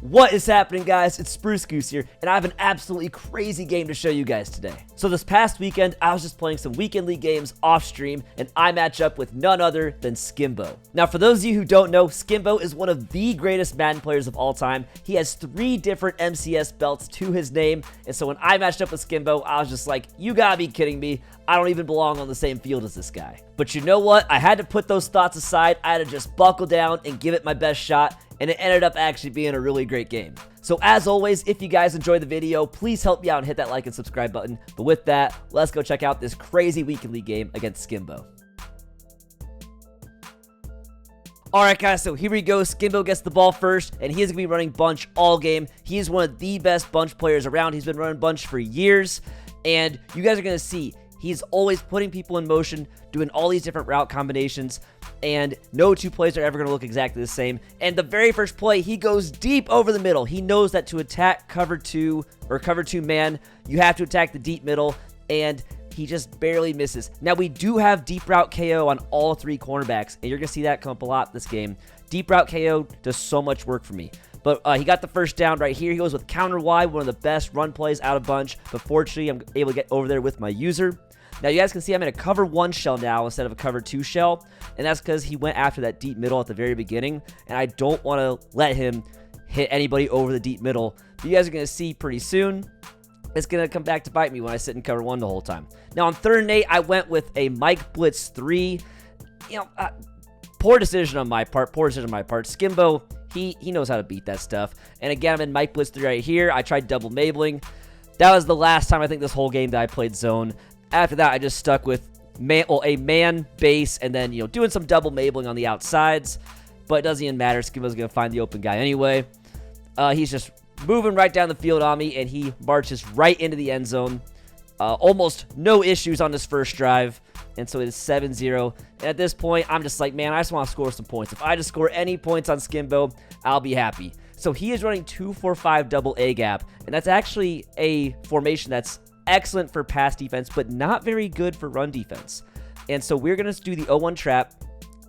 What is happening, guys? It's Spruce Goose here, and I have an absolutely crazy game to show you guys today. So this past weekend, I was just playing some weekend league games off stream, and I match up with none other than Skimbo. Now, for those of you who don't know, Skimbo is one of the greatest Madden players of all time. He has 3 different MCS belts to his name, and so when I matched up with Skimbo, I was just like, you gotta be kidding me. I don't even belong on the same field as this guy. But you know what? I had to put those thoughts aside. I had to just buckle down and give it my best shot, and it ended up actually being a really great game. So as always, if you guys enjoyed the video, please help me out and hit that like and subscribe button. But with that, let's go check out this crazy weekend league game against Skimbo. Alright guys, so here we go. Skimbo gets the ball first, and he is going to be running bunch all game. He is one of the best bunch players around. He's been running bunch for years, and you guys are going to see he's always putting people in motion, doing all these different route combinations, and no 2 plays are ever going to look exactly the same. And the very first play, he goes deep over the middle. He knows that to attack cover 2 or cover 2 man, you have to attack the deep middle, and he just barely misses. Now, we do have deep route KO on all 3 cornerbacks, and you're going to see that come up a lot this game. Deep route KO does so much work for me. But he got the first down right here. He goes with counter Y, one of the best run plays out of bunch. But fortunately, I'm able to get over there with my user. Now, you guys can see I'm in a cover 1 shell now instead of a cover 2 shell. And that's because he went after that deep middle at the very beginning. And I don't want to let him hit anybody over the deep middle. But you guys are going to see pretty soon, it's going to come back to bite me when I sit in cover 1 the whole time. Now, on 3rd and 8, I went with a Mike Blitz 3. You know, poor decision on my part. Skimbo, he knows how to beat that stuff. And again, I'm in Mike Blitz 3 right here. I tried double mabling. That was the last time I think this whole game that I played zone. After that, I just stuck with a man base and then, doing some double mabling on the outsides. But it doesn't even matter. Skimbo's going to find the open guy anyway. He's just moving right down the field on me, and he marches right into the end zone. Almost no issues on this first drive. And so it is 7-0. And at this point, I'm just like, man, I just want to score some points. If I just score any points on Skimbo, I'll be happy. So he is running 2-4-5 double A gap. And that's actually a formation that's excellent for pass defense, but not very good for run defense. And so we're going to do the 0-1 trap.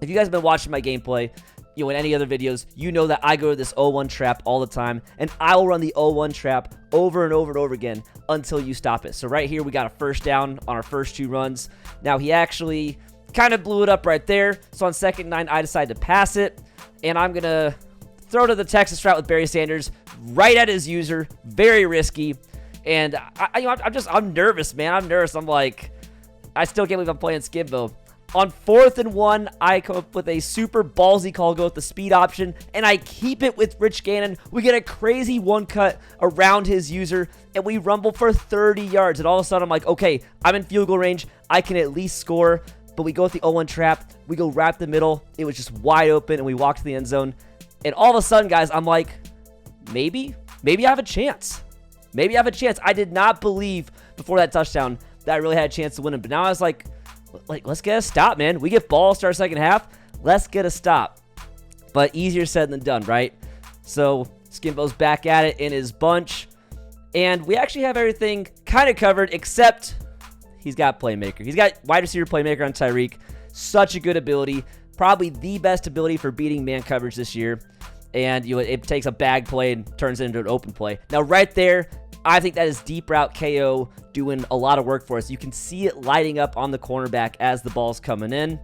If you guys have been watching my gameplay, in any other videos, you know that I go to this 0-1 trap all the time, and I will run the 0-1 trap over and over and over again until you stop it. So right here, we got a first down on our first 2 runs. Now, he actually kind of blew it up right there. So on 2nd and 9, I decided to pass it, and I'm going to throw to the Texas route with Barry Sanders right at his user. Very risky. And I'm nervous, man. I'm nervous. I'm like, I still can't believe I'm playing Skimbo. On 4th and 1, I come up with a super ballsy call, go with the speed option, and I keep it with Rich Gannon. We get a crazy 1-cut around his user, and we rumble for 30 yards. And all of a sudden, I'm like, okay, I'm in field goal range. I can at least score. But we go with the 0-1 trap. We go wrap the middle. It was just wide open, and we walk to the end zone. And all of a sudden, guys, I'm like, maybe I have a chance. Maybe I have a chance. I did not believe before that touchdown that I really had a chance to win it. But now I was like, let's get a stop, man. We get ball, start second half. Let's get a stop. But easier said than done, right? So Skimbo's back at it in his bunch. And we actually have everything kind of covered, except he's got playmaker. He's got wide receiver playmaker on Tyreek. Such a good ability. Probably the best ability for beating man coverage this year. And it takes a bag play and turns it into an open play. Now, right there, I think that is deep route KO doing a lot of work for us. You can see it lighting up on the cornerback as the ball's coming in.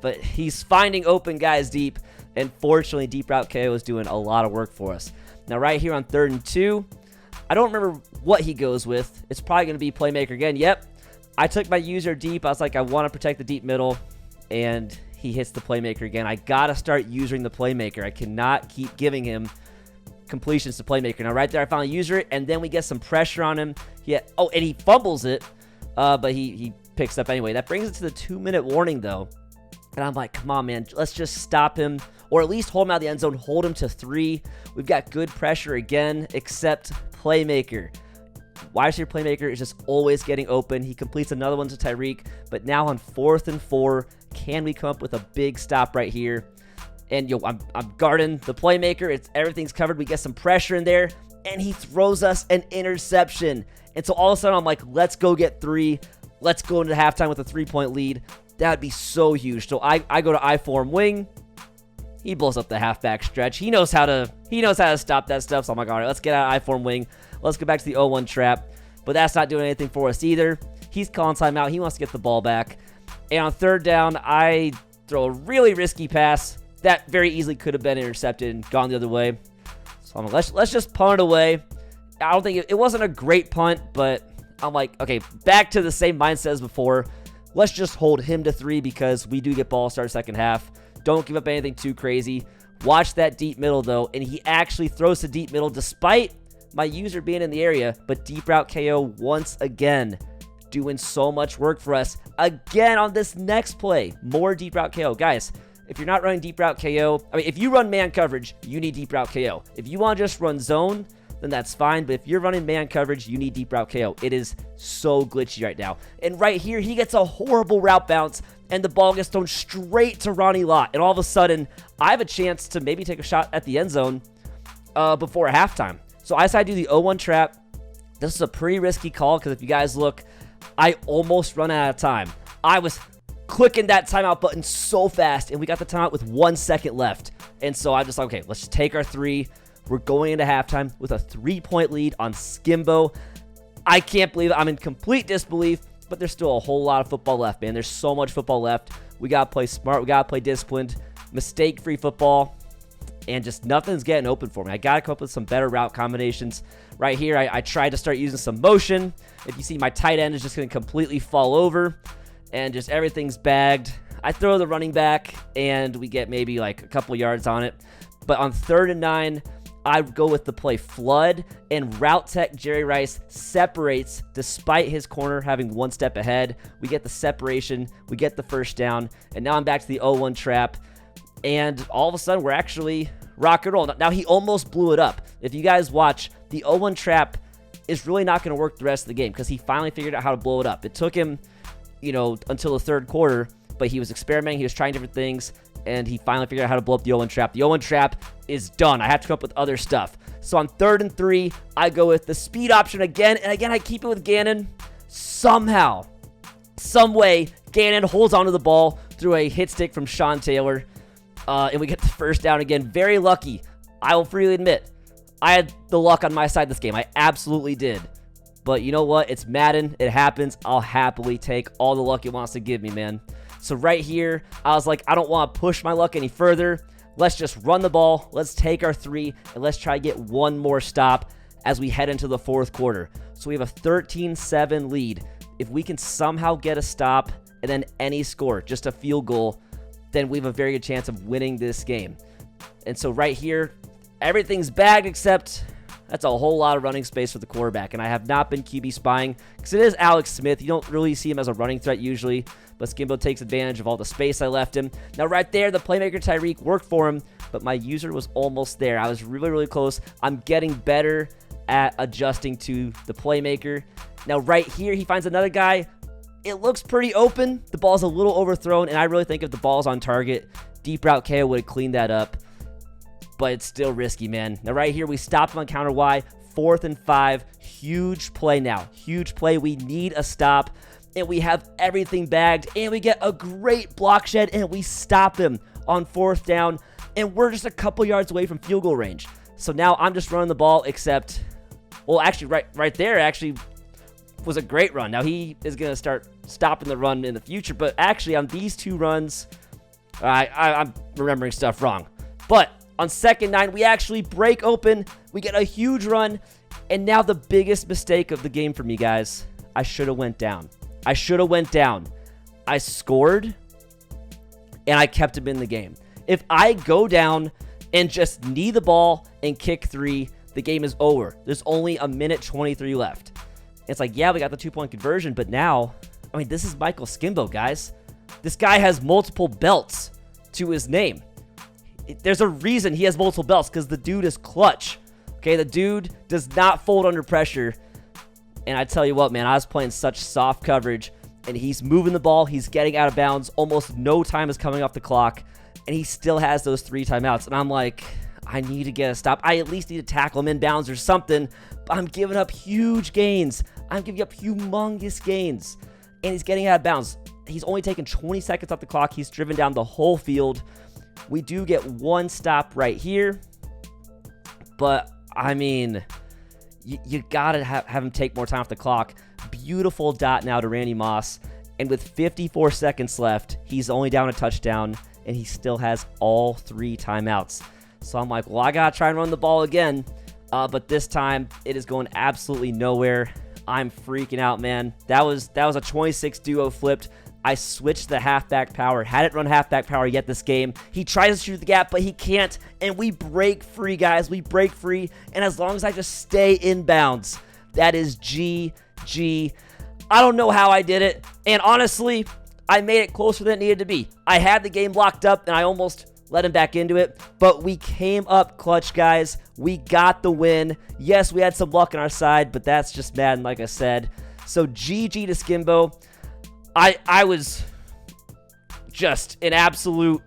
But he's finding open guys deep. And fortunately, deep route KO is doing a lot of work for us. Now, right here on 3rd and 2, I don't remember what he goes with. It's probably going to be playmaker again. Yep. I took my user deep. I was like, I want to protect the deep middle. And he hits the playmaker again. I got to start using the playmaker. I cannot keep giving him completions to playmaker. Now, right there, I finally use it, and then we get some pressure on him. And he fumbles it, but he picks up anyway. That brings it to the 2-minute warning, though. And I'm like, come on, man. Let's just stop him, or at least hold him out of the end zone, hold him to 3. We've got good pressure again, except playmaker. Wide receiver playmaker is just always getting open. He completes another one to Tyreek, but now on 4th and 4, can we come up with a big stop right here? And I'm guarding the playmaker. Everything's covered. We get some pressure in there, and he throws us an interception. And so all of a sudden, I'm like, let's go get 3. Let's go into halftime with a 3-point lead. That would be so huge. So I go to I-form wing, he blows up the halfback stretch. He knows how to stop that stuff. So I'm like, all right, let's get out of I-form wing. Let's go back to the 0-1 trap. But that's not doing anything for us either. He's calling timeout. He wants to get the ball back. And on third down, I throw a really risky pass that very easily could have been intercepted and gone the other way. So I'm like, let's just punt it away. I don't think it wasn't a great punt, but I'm like, okay, back to the same mindset as before. Let's just hold him to 3 because we do get ball start second half. Don't give up anything too crazy. Watch that deep middle, though, and he actually throws to deep middle despite my user being in the area, but deep route KO once again, doing so much work for us. Again on this next play, more deep route KO. Guys, if you're not running deep route KO, I mean, if you run man coverage, you need deep route KO. If you want to just run zone, then that's fine. But if you're running man coverage, you need deep route KO. It is so glitchy right now. And right here, he gets a horrible route bounce, and the ball gets thrown straight to Ronnie Lott. And all of a sudden, I have a chance to maybe take a shot at the end zone before halftime. So I decided to do the 0-1 trap. This is a pretty risky call because if you guys look, I almost run out of time. I was clicking that timeout button so fast, and we got the timeout with 1 second left. And so I'm just like, okay, let's just take our 3. We're going into halftime with a 3-point lead on Skimbo. I can't believe it. I'm in complete disbelief, but there's still a whole lot of football left, man. There's so much football left. We got to play smart. We got to play disciplined, mistake-free football, and just nothing's getting open for me. I got to come up with some better route combinations. Right here, I tried to start using some motion. If you see, my tight end is just going to completely fall over, and just everything's bagged. I throw the running back, and we get maybe like a couple yards on it. But on 3rd and 9, I go with the play flood, and route tech Jerry Rice separates despite his corner having 1 step ahead. We get the separation, we get the first down, and now I'm back to the 0-1 trap, and all of a sudden we're actually rock and roll. Now he almost blew it up. If you guys watch, the 0-1 trap is really not going to work the rest of the game because he finally figured out how to blow it up. It took him, until the 3rd quarter, but he was experimenting, he was trying different things, and he finally figured out how to blow up the 0-1 trap. The 0-1 trap is done. I have to come up with other stuff. So on 3rd and 3, I go with the speed option again. And again, I keep it with Gannon. Somehow, some way, Gannon holds onto the ball through a hit stick from Sean Taylor. And we get the first down again. Very lucky. I will freely admit, I had the luck on my side this game. I absolutely did. But you know what? It's Madden. It happens. I'll happily take all the luck it wants to give me, man. So right here, I was like, I don't want to push my luck any further. Let's just run the ball. Let's take our 3, and let's try to get one more stop as we head into the 4th quarter. So we have a 13-7 lead. If we can somehow get a stop and then any score, just a field goal, then we have a very good chance of winning this game. And so right here, everything's bagged except that's a whole lot of running space for the quarterback. And I have not been QB spying because it is Alex Smith. You don't really see him as a running threat usually, but Skimbo takes advantage of all the space I left him. Now right there, the playmaker Tyreek worked for him, but my user was almost there. I was really, really close. I'm getting better at adjusting to the playmaker. Now right here, he finds another guy. It looks pretty open. The ball's a little overthrown, and I really think if the ball's on target, deep route KO would have cleaned that up. But it's still risky, man. Now right here, we stopped him on counter Y. 4th and 5. Huge play now. Huge play. We need a stop. And we have everything bagged. And we get a great block shed. And we stop him on 4th down. And we're just a couple yards away from field goal range. So now I'm just running the ball, except... Well, actually, right there actually was a great run. Now he is going to start stopping the run in the future. But actually, on these 2 runs, I'm remembering stuff wrong. But... on 2nd and 9, we actually break open. We get a huge run. And now the biggest mistake of the game for me, guys. I should have went down. I scored, and I kept him in the game. If I go down and just knee the ball and kick 3, the game is over. There's only 1:23 left. It's like, yeah, we got the 2-point conversion, but now, I mean, this is Michael Skimbo, guys. This guy has multiple belts to his name. There's a reason he has multiple belts, because the dude is clutch. Okay, the dude does not fold under pressure. And I tell you what, man, I was playing such soft coverage, and he's moving the ball. He's getting out of bounds. Almost no time is coming off the clock, and he still has those 3 timeouts. And I'm like, I need to get a stop. I at least need to tackle him in bounds or something. But I'm giving up huge gains. I'm giving up humongous gains. And he's getting out of bounds. He's only taken 20 seconds off the clock. He's driven down the whole field. We do get one stop right here, but I mean, you gotta have him take more time off the clock. Beautiful dot now to Randy Moss, and with 54 seconds left, he's only down a touchdown, and he still has all 3 timeouts. So I'm like, well, I gotta try and run the ball again, but this time it is going absolutely nowhere. I'm freaking out, man. That was a 26 duo flipped. I switched the halfback power. Hadn't run halfback power yet this game. He tries to shoot the gap, but he can't. And we break free, guys. We break free. And as long as I just stay in bounds, that is GG. I don't know how I did it. And honestly, I made it closer than it needed to be. I had the game locked up, and I almost let him back into it. But we came up clutch, guys. We got the win. Yes, we had some luck on our side, but that's just Madden, like I said. So GG to Skimbo. I was just an absolute,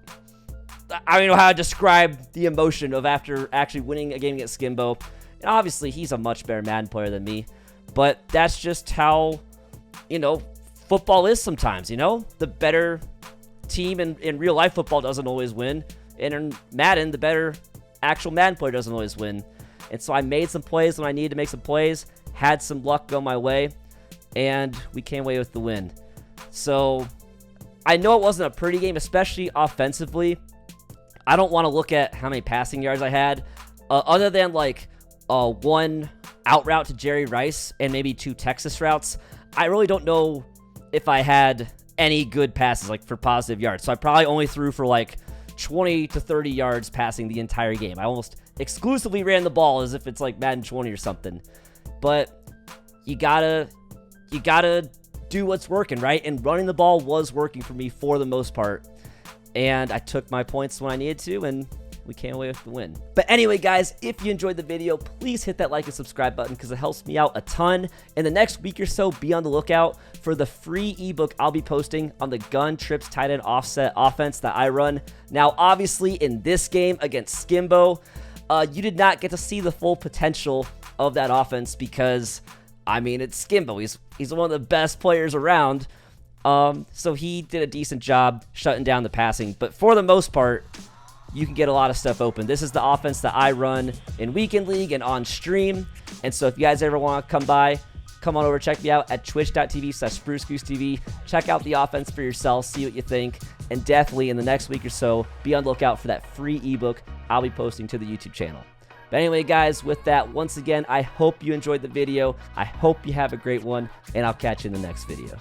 I don't know how to describe the emotion of after actually winning a game against Skimbo. And obviously, he's a much better Madden player than me. But that's just how, football is sometimes, The better team in real life football doesn't always win. And in Madden, the better actual Madden player doesn't always win. And so I made some plays when I needed to make some plays, had some luck go my way, and we came away with the win. So I know it wasn't a pretty game, especially offensively. I don't want to look at how many passing yards I had, other than like one out route to Jerry Rice and maybe 2 Texas routes. I really don't know if I had any good passes like for positive yards. So I probably only threw for like 20 to 30 yards passing the entire game. I almost exclusively ran the ball as if it's like Madden 20 or something. But you gotta do what's working, right? And running the ball was working for me for the most part. And I took my points when I needed to, and we came away with the win. But anyway, guys, if you enjoyed the video, please hit that like and subscribe button because it helps me out a ton. In the next week or so, be on the lookout for the free ebook I'll be posting on the gun trips tight end offset offense that I run. Now, obviously, in this game against Skimbo, you did not get to see the full potential of that offense because, I mean, it's Skimbo. He's one of the best players around. So he did a decent job shutting down the passing. But for the most part, you can get a lot of stuff open. This is the offense that I run in Weekend League and on stream. And so if you guys ever want to come by, come on over, check me out at twitch.tv/SpruceGooseTV. Check out the offense for yourself, see what you think. And definitely in the next week or so, be on the lookout for that free ebook I'll be posting to the YouTube channel. But anyway, guys, with that, once again, I hope you enjoyed the video. I hope you have a great one, and I'll catch you in the next video.